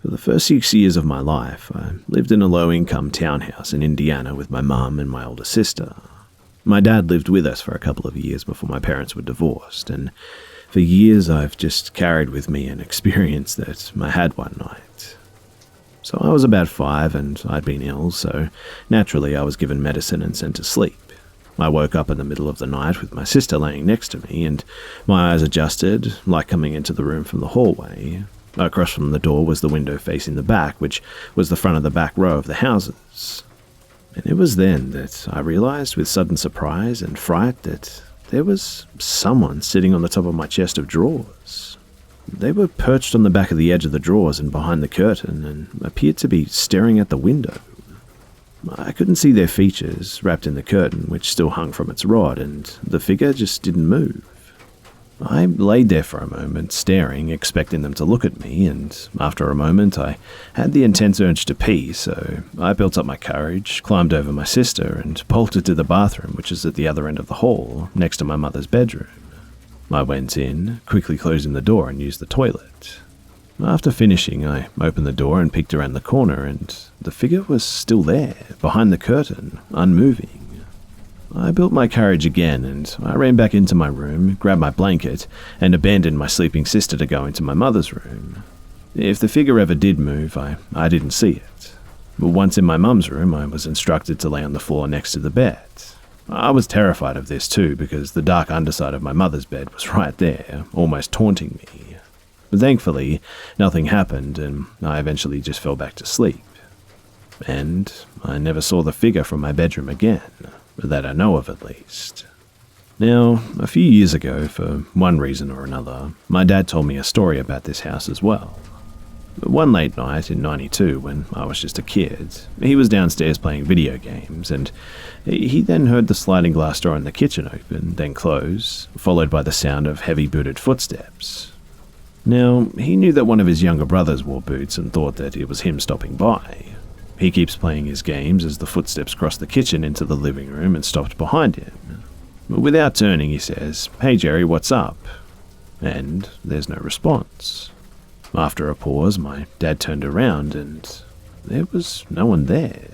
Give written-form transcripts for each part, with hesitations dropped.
For the first 6 years of my life, I lived in a low-income townhouse in Indiana with my mum and my older sister. My dad lived with us for a couple of years before my parents were divorced, and for years I've just carried with me an experience that I had one night. So I was about 5 and I'd been ill, so naturally I was given medicine and sent to sleep. I woke up in the middle of the night with my sister laying next to me, and my eyes adjusted, like coming into the room from the hallway. Across from the door was the window facing the back, which was the front of the back row of the houses. And it was then that I realized with sudden surprise and fright that there was someone sitting on the top of my chest of drawers. They were perched on the back of the edge of the drawers and behind the curtain and appeared to be staring at the window. I couldn't see their features wrapped in the curtain, which still hung from its rod, and the figure just didn't move. I laid there for a moment, staring, expecting them to look at me, and after a moment I had the intense urge to pee, so I built up my courage, climbed over my sister, and bolted to the bathroom, which is at the other end of the hall, next to my mother's bedroom. I went in, quickly closing the door, and used the toilet. After finishing, I opened the door and peeked around the corner, and the figure was still there, behind the curtain, unmoving. I built my courage again, and I ran back into my room, grabbed my blanket, and abandoned my sleeping sister to go into my mother's room. If the figure ever did move, I didn't see it. But once in my mum's room, I was instructed to lay on the floor next to the bed. I was terrified of this too, because the dark underside of my mother's bed was right there, almost taunting me. But thankfully, nothing happened, and I eventually just fell back to sleep. And I never saw the figure from my bedroom again, that I know of at least. Now, a few years ago, for one reason or another, my dad told me a story about this house as well. One late night in '92, when I was just a kid, he was downstairs playing video games, and he then heard the sliding glass door in the kitchen open, then close, followed by the sound of heavy booted footsteps. Now, he knew that one of his younger brothers wore boots and thought that it was him stopping by. He keeps playing his games as the footsteps crossed the kitchen into the living room and stopped behind him. Without turning, he says, "Hey Jerry, what's up?" And there's no response. After a pause, my dad turned around and there was no one there.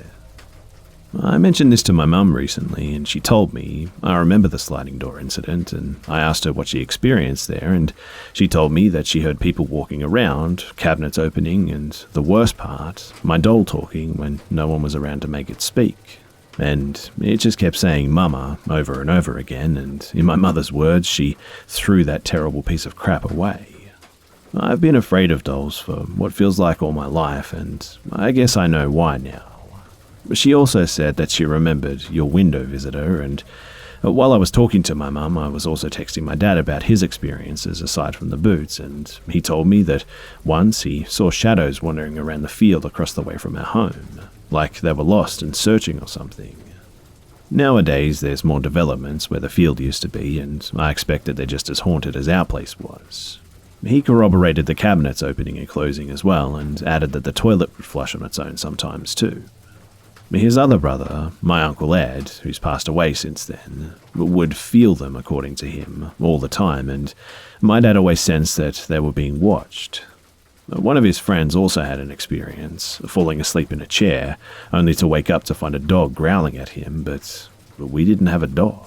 I mentioned this to my mum recently, and she told me I remember the sliding door incident, and I asked her what she experienced there, and she told me that she heard people walking around, cabinets opening, and the worst part, my doll talking when no one was around to make it speak. And it just kept saying "mama" over and over again, and in my mother's words, she threw that terrible piece of crap away. I've been afraid of dolls for what feels like all my life, and I guess I know why now. She also said that she remembered your window visitor, and while I was talking to my mum, I was also texting my dad about his experiences aside from the boots, and he told me that once he saw shadows wandering around the field across the way from our home, like they were lost and searching or something. Nowadays, there's more developments where the field used to be, and I expect that they're just as haunted as our place was. He corroborated the cabinets opening and closing as well, and added that the toilet would flush on its own sometimes too. His other brother, my Uncle Ed, who's passed away since then, would feel them, according to him, all the time, and my dad always sensed that they were being watched. One of his friends also had an experience, falling asleep in a chair, only to wake up to find a dog growling at him, but we didn't have a dog.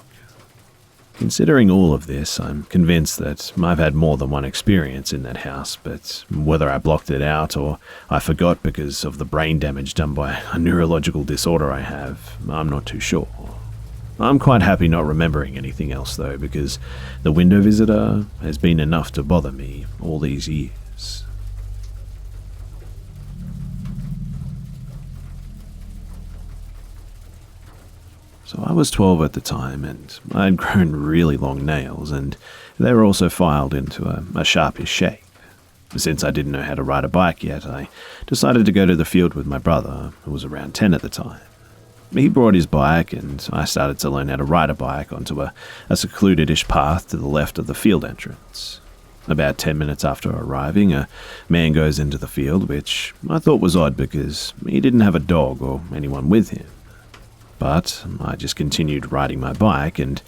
Considering all of this, I'm convinced that I've had more than one experience in that house, but whether I blocked it out or I forgot because of the brain damage done by a neurological disorder I have, I'm not too sure. I'm quite happy not remembering anything else though, because the window visitor has been enough to bother me all these years. So I was 12 at the time, and I had grown really long nails, and they were also filed into a sharpish shape. Since I didn't know how to ride a bike yet, I decided to go to the field with my brother, who was around 10 at the time. He brought his bike, and I started to learn how to ride a bike onto a secluded-ish path to the left of the field entrance. About 10 minutes after arriving, a man goes into the field, which I thought was odd because he didn't have a dog or anyone with him. But I just continued riding my bike and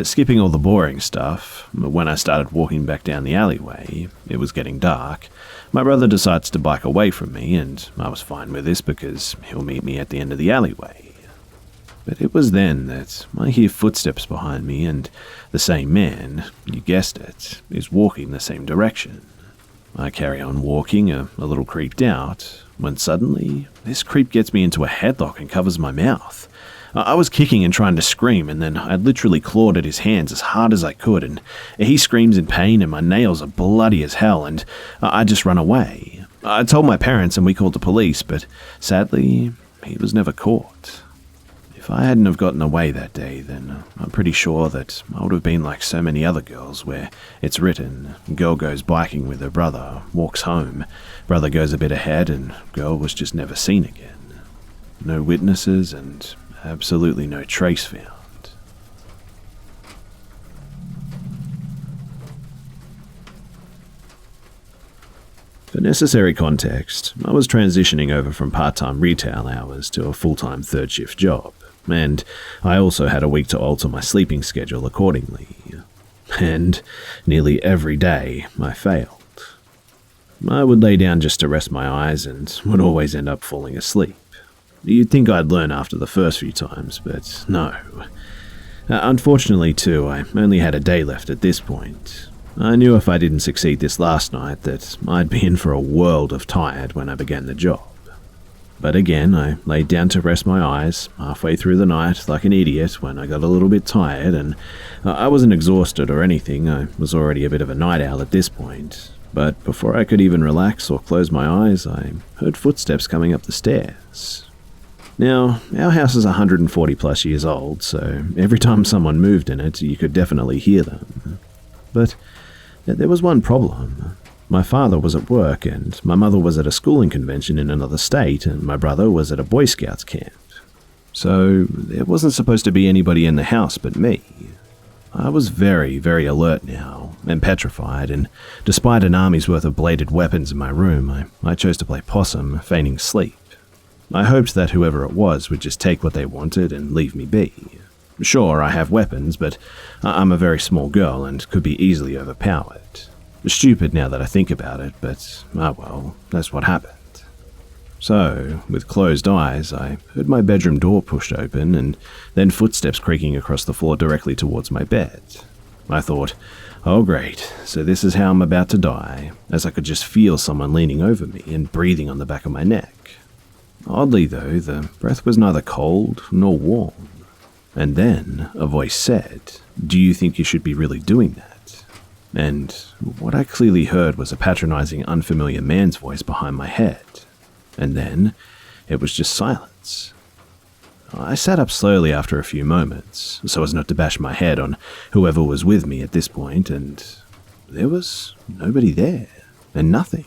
skipping all the boring stuff. When I started walking back down the alleyway, it was getting dark. My brother decides to bike away from me, and I was fine with this because he'll meet me at the end of the alleyway. But it was then that I hear footsteps behind me, and the same man, you guessed it, is walking the same direction. I carry on walking, a little creeped out, when suddenly this creep gets me into a headlock and covers my mouth. I was kicking and trying to scream, and then I literally clawed at his hands as hard as I could, and he screams in pain and my nails are bloody as hell, and I just run away. I told my parents and we called the police, but sadly, he was never caught. If I hadn't have gotten away that day, then I'm pretty sure that I would have been like so many other girls where it's written, girl goes biking with her brother, walks home, brother goes a bit ahead, and girl was just never seen again. No witnesses and absolutely no trace found. For necessary context, I was transitioning over from part-time retail hours to a full-time third-shift job, and I also had a week to alter my sleeping schedule accordingly. And nearly every day, I failed. I would lay down just to rest my eyes and would always end up falling asleep. You'd think I'd learn after the first few times, but no. Unfortunately, too, I only had a day left at this point. I knew if I didn't succeed this last night that I'd be in for a world of tired when I began the job. But again, I laid down to rest my eyes halfway through the night like an idiot when I got a little bit tired, and I wasn't exhausted or anything. I was already a bit of a night owl at this point. But before I could even relax or close my eyes, I heard footsteps coming up the stairs. Now, our house is 140 plus years old, so every time someone moved in it, you could definitely hear them. But there was one problem. My father was at work, and my mother was at a schooling convention in another state, and my brother was at a Boy Scouts camp. So there wasn't supposed to be anybody in the house but me. I was very, very alert now, and petrified, and despite an army's worth of bladed weapons in my room, I chose to play possum, feigning sleep. I hoped that whoever it was would just take what they wanted and leave me be. Sure, I have weapons, but I'm a very small girl and could be easily overpowered. Stupid now that I think about it, but well, that's what happened. So, with closed eyes, I heard my bedroom door pushed open and then footsteps creaking across the floor directly towards my bed. I thought, oh great, so this is how I'm about to die, as I could just feel someone leaning over me and breathing on the back of my neck. Oddly though, the breath was neither cold nor warm. And then a voice said, "Do you think you should be really doing that?" And what I clearly heard was a patronizing, unfamiliar man's voice behind my head. And then it was just silence. I sat up slowly after a few moments, so as not to bash my head on whoever was with me at this point, and there was nobody there, and nothing.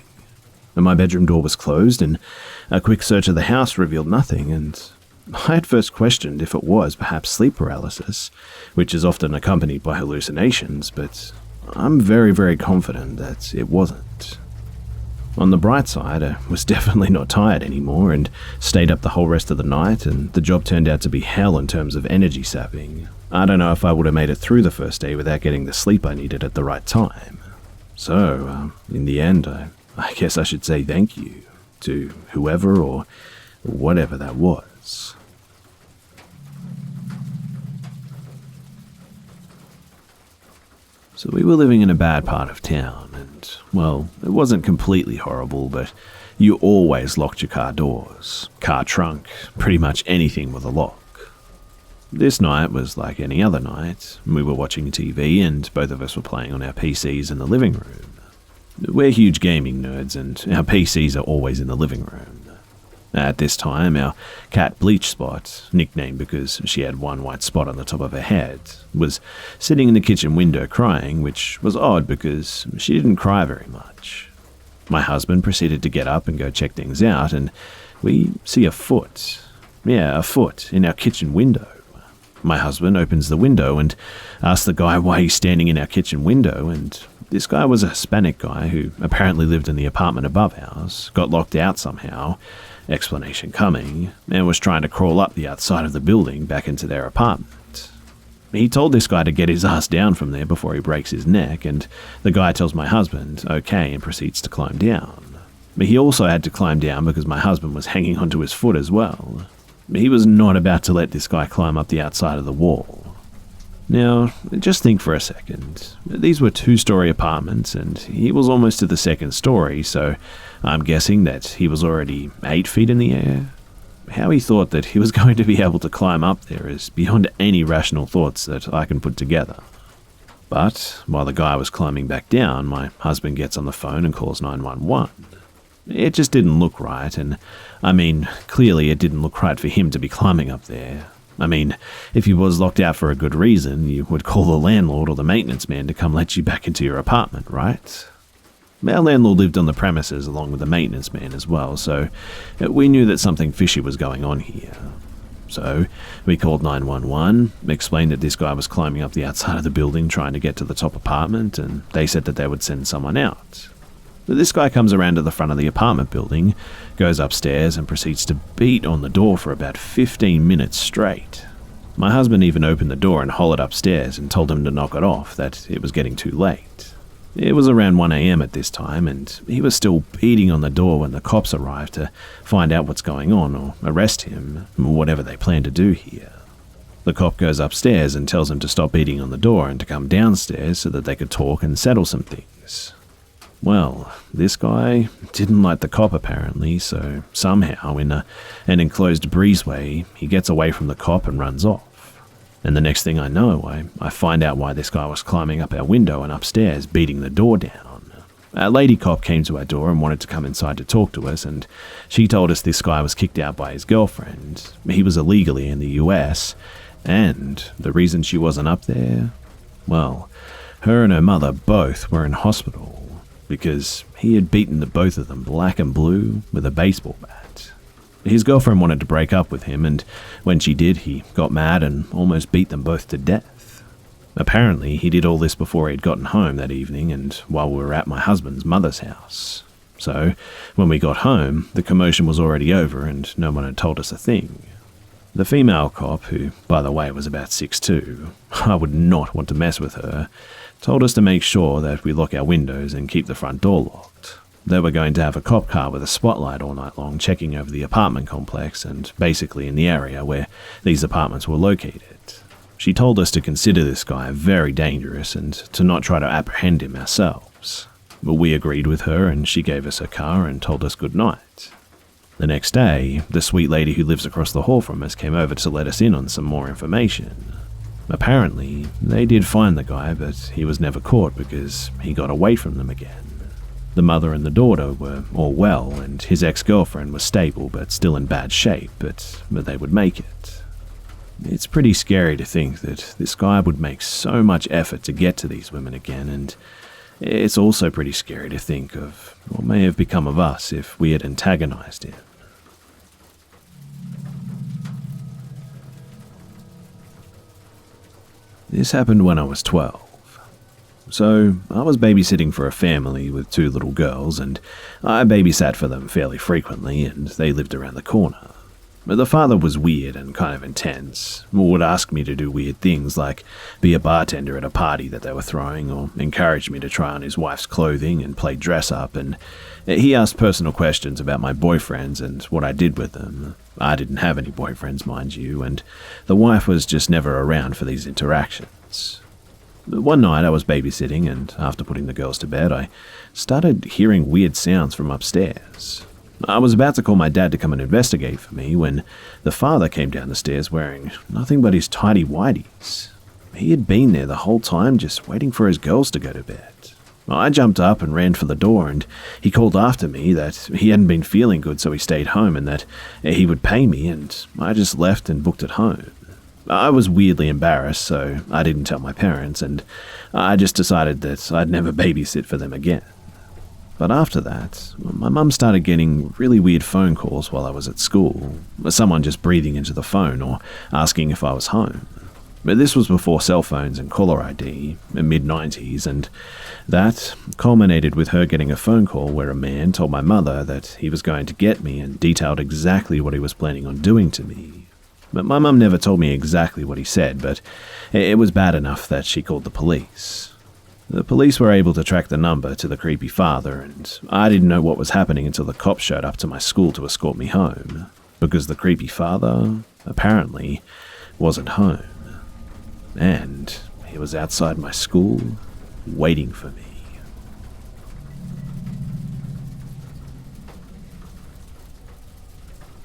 And my bedroom door was closed, and a quick search of the house revealed nothing, and I had first questioned if it was perhaps sleep paralysis, which is often accompanied by hallucinations, but I'm very, very confident that it wasn't. On the bright side, I was definitely not tired anymore and stayed up the whole rest of the night, and the job turned out to be hell in terms of energy sapping. I don't know if I would have made it through the first day without getting the sleep I needed at the right time. So, in the end, I guess I should say thank you to whoever or whatever that was. So we were living in a bad part of town, and, well, it wasn't completely horrible, but you always locked your car doors, car trunk, pretty much anything with a lock. This night was like any other night. We were watching TV, and both of us were playing on our PCs in the living room. We're huge gaming nerds, and our PCs are always in the living room. At this time, our cat Bleach Spot, nicknamed because she had one white spot on the top of her head, was sitting in the kitchen window crying, which was odd because she didn't cry very much. My husband proceeded to get up and go check things out, and we see a foot. Yeah, a foot in our kitchen window. My husband opens the window and asks the guy why he's standing in our kitchen window, and this guy was a Hispanic guy who apparently lived in the apartment above ours, got locked out somehow, explanation coming, and was trying to crawl up the outside of the building back into their apartment. He told this guy to get his ass down from there before he breaks his neck, and the guy tells my husband okay and proceeds to climb down. He also had to climb down because my husband was hanging onto his foot as well. He was not about to let this guy climb up the outside of the wall. Now, just think for a second. These were 2-story apartments, and he was almost to the 2nd story, so I'm guessing that he was already 8 feet in the air. How he thought that he was going to be able to climb up there is beyond any rational thoughts that I can put together. But while the guy was climbing back down, my husband gets on the phone and calls 911. It just didn't look right, and clearly it didn't look right for him to be climbing up there. If he was locked out for a good reason, you would call the landlord or the maintenance man to come let you back into your apartment, right? Our landlord lived on the premises along with the maintenance man as well, so we knew that something fishy was going on here. So we called 911, explained that this guy was climbing up the outside of the building trying to get to the top apartment, and they said that they would send someone out. This guy comes around to the front of the apartment building, goes upstairs and proceeds to beat on the door for about 15 minutes straight. My husband even opened the door and hollered upstairs and told him to knock it off, that it was getting too late. It was around 1 a.m. at this time, and he was still beating on the door when the cops arrived to find out what's going on or arrest him, whatever they plan to do here. The cop goes upstairs and tells him to stop beating on the door and to come downstairs so that they could talk and settle some things. Well, this guy didn't like the cop apparently, so somehow in an enclosed breezeway, he gets away from the cop and runs off. And the next thing I know, I find out why this guy was climbing up our window and upstairs, beating the door down. A lady cop came to our door and wanted to come inside to talk to us, and she told us this guy was kicked out by his girlfriend. He was illegally in the US, and the reason she wasn't up there, well, her and her mother both were in hospital, because he had beaten the both of them black and blue with a baseball bat. His girlfriend wanted to break up with him, and when she did, he got mad and almost beat them both to death. Apparently, he did all this before he'd gotten home that evening and while we were at my husband's mother's house. So, when we got home, the commotion was already over and no one had told us a thing. The female cop, who, by the way, was about 6'2", I would not want to mess with her, told us to make sure that we lock our windows and keep the front door locked. They were going to have a cop car with a spotlight all night long checking over the apartment complex and basically in the area where these apartments were located. She told us to consider this guy very dangerous and to not try to apprehend him ourselves. But we agreed with her and she gave us her car and told us good night. The next day, the sweet lady who lives across the hall from us came over to let us in on some more information. Apparently, they did find the guy, but he was never caught because he got away from them again. The mother and the daughter were all well, and his ex-girlfriend was stable but still in bad shape, but they would make it. It's pretty scary to think that this guy would make so much effort to get to these women again, and it's also pretty scary to think of what may have become of us if we had antagonized him. This happened when I was 12. So, I was babysitting for a family with 2 little girls, and I babysat for them fairly frequently, and they lived around the corner. The father was weird and kind of intense, would ask me to do weird things like be a bartender at a party that they were throwing, or encourage me to try on his wife's clothing and play dress-up, and he asked personal questions about my boyfriends and what I did with them. I didn't have any boyfriends, mind you, and the wife was just never around for these interactions. One night I was babysitting, and after putting the girls to bed, I started hearing weird sounds from upstairs. I was about to call my dad to come and investigate for me when the father came down the stairs wearing nothing but his tidy whities. He had been there the whole time just waiting for his girls to go to bed. I jumped up and ran for the door, and he called after me that he hadn't been feeling good, so he stayed home and that he would pay me, and I just left and booked it home. I was weirdly embarrassed, so I didn't tell my parents, and I just decided that I'd never babysit for them again. But after that, my mum started getting really weird phone calls while I was at school, someone just breathing into the phone or asking if I was home. But this was before cell phones and caller ID, in mid-90s, and that culminated with her getting a phone call where a man told my mother that he was going to get me and detailed exactly what he was planning on doing to me. But my mum never told me exactly what he said, but it was bad enough that she called the police. The police were able to track the number to the creepy father, and I didn't know what was happening until the cops showed up to my school to escort me home, because the creepy father, apparently, wasn't home. And he was outside my school, waiting for me.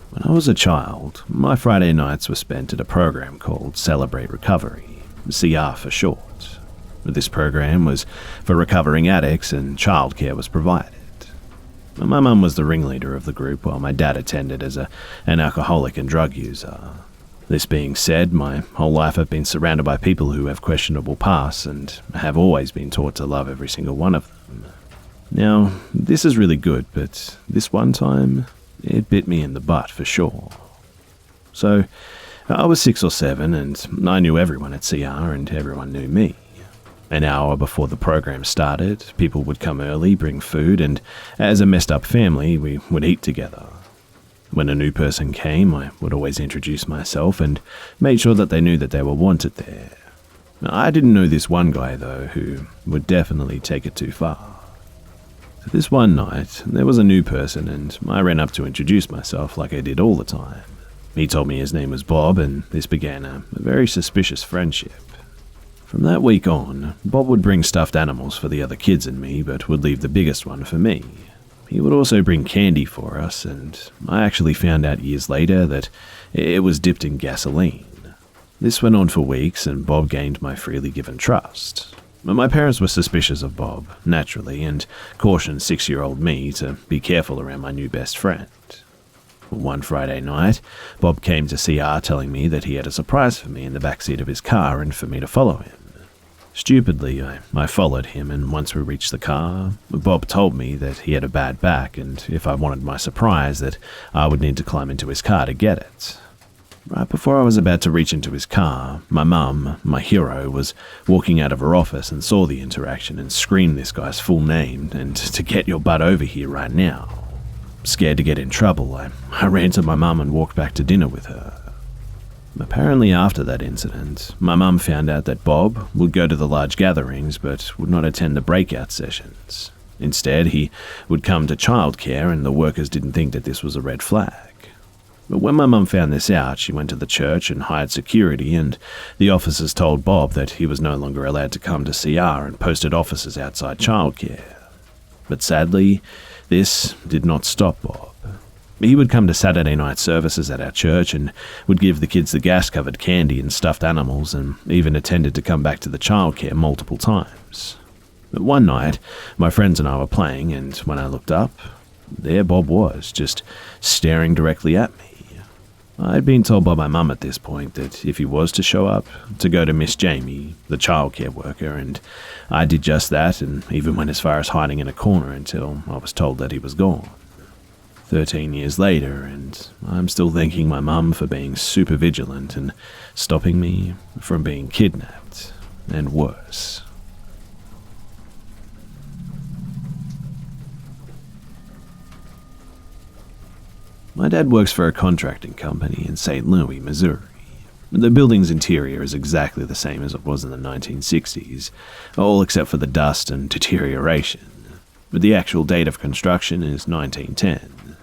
When I was a child, my Friday nights were spent at a program called Celebrate Recovery, CR for short. This program was for recovering addicts and childcare was provided. My mum was the ringleader of the group while my dad attended as an alcoholic and drug user. This being said, my whole life I've been surrounded by people who have questionable pasts and have always been taught to love every single one of them. Now, this is really good, but this one time, it bit me in the butt for sure. So, I was 6 or 7 and I knew everyone at CR and everyone knew me. An hour before the program started, people would come early, bring food, and as a messed up family, we would eat together. When a new person came, I would always introduce myself and made sure that they knew that they were wanted there. I didn't know this one guy, though, who would definitely take it too far. This one night, there was a new person, and I ran up to introduce myself like I did all the time. He told me his name was Bob, and this began a very suspicious friendship. From that week on, Bob would bring stuffed animals for the other kids and me, but would leave the biggest one for me. He would also bring candy for us, and I actually found out years later that it was dipped in gasoline. This went on for weeks, and Bob gained my freely given trust. My parents were suspicious of Bob, naturally, and cautioned 6-year-old me to be careful around my new best friend. One Friday night, Bob came to CR telling me that he had a surprise for me in the backseat of his car and for me to follow him. Stupidly, I followed him, and once we reached the car, Bob told me that he had a bad back and if I wanted my surprise that I would need to climb into his car to get it. Right before I was about to reach into his car, my mum, my hero, was walking out of her office and saw the interaction and screamed this guy's full name and to get your butt over here right now. Scared to get in trouble, I ran to my mum and walked back to dinner with her. Apparently after that incident, my mum found out that Bob would go to the large gatherings but would not attend the breakout sessions. Instead, he would come to childcare and the workers didn't think that this was a red flag. But when my mum found this out, she went to the church and hired security, and the officers told Bob that he was no longer allowed to come to CR and posted officers outside childcare. But sadly, this did not stop Bob. He would come to Saturday night services at our church and would give the kids the gas-covered candy and stuffed animals, and even attended to come back to the childcare multiple times. But one night, my friends and I were playing, and when I looked up, there Bob was, just staring directly at me. I'd been told by my mum at this point that if he was to show up, to go to Miss Jamie, the childcare worker, and I did just that and even went as far as hiding in a corner until I was told that he was gone. 13 years later, and I'm still thanking my mum for being super vigilant and stopping me from being kidnapped, and worse. My dad works for a contracting company in St. Louis, Missouri. The building's interior is exactly the same as it was in the 1960s, all except for the dust and deterioration. But the actual date of construction is 1910.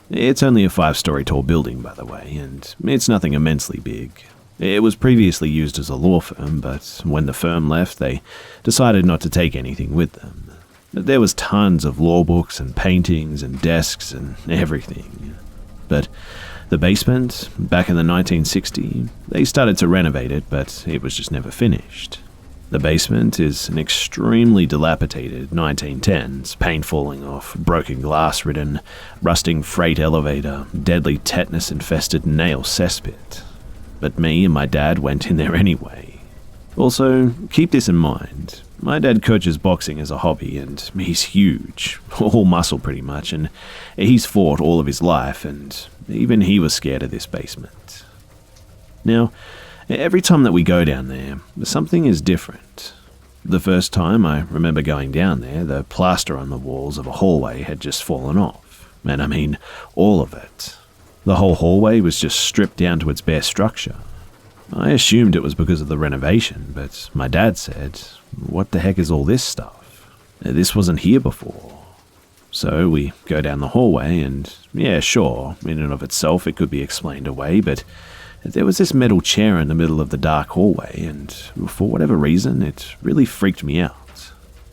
It's only a 5-story tall building, by the way, and it's nothing immensely big. It was previously used as a law firm, but when the firm left, they decided not to take anything with them. There was tons of law books and paintings and desks and everything. But the basement, back in the 1960s, they started to renovate it, but it was just never finished. The basement is an extremely dilapidated 1910s, paint falling off, broken glass-ridden, rusting freight elevator, deadly tetanus-infested nail cesspit. But me and my dad went in there anyway. Also, keep this in mind. My dad coaches boxing as a hobby, and he's huge, all muscle pretty much, and he's fought all of his life, and even he was scared of this basement. Now, Every time that we go down there, something is different. The first time I remember going down there, the plaster on the walls of a hallway had just fallen off. And I mean, all of it. The whole hallway was just stripped down to its bare structure. I assumed it was because of the renovation, but my dad said, "What the heck is all this stuff? This wasn't here before." So we go down the hallway and, yeah, sure, in and of itself it could be explained away, but there was this metal chair in the middle of the dark hallway, and for whatever reason, it really freaked me out.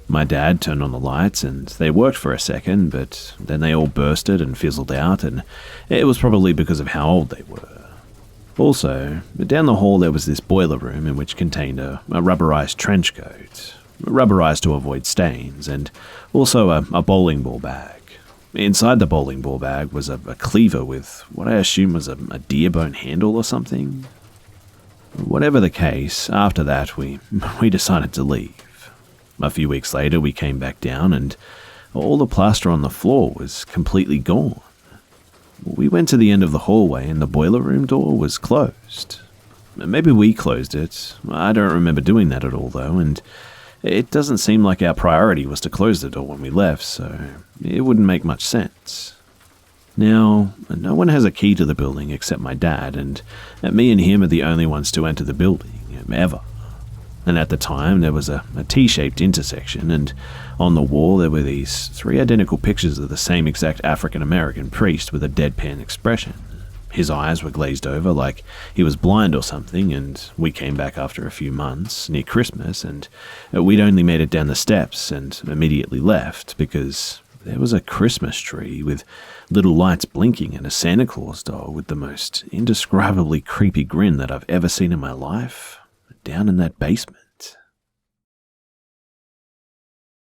My dad turned on the lights, and they worked for a second, but then they all bursted and fizzled out, and it was probably because of how old they were. Also, down the hall there was this boiler room in which contained a rubberized trench coat, rubberized to avoid stains, and also a bowling ball bag. Inside the bowling ball bag was a cleaver with what I assume was a deer bone handle or something. Whatever the case, after that we decided to leave. A few weeks later we came back down and all the plaster on the floor was completely gone. We went to the end of the hallway and the boiler room door was closed. Maybe we closed it. I don't remember doing that at all though, and it doesn't seem like our priority was to close the door when we left, so it wouldn't make much sense. Now, no one has a key to the building except my dad, and me and him are the only ones to enter the building, ever. And at the time, there was a T-shaped intersection, and on the wall there were these 3 identical pictures of the same exact African-American priest with a deadpan expression. His eyes were glazed over like he was blind or something, and we came back after a few months, near Christmas, and we'd only made it down the steps and immediately left because there was a Christmas tree with little lights blinking and a Santa Claus doll with the most indescribably creepy grin that I've ever seen in my life down in that basement.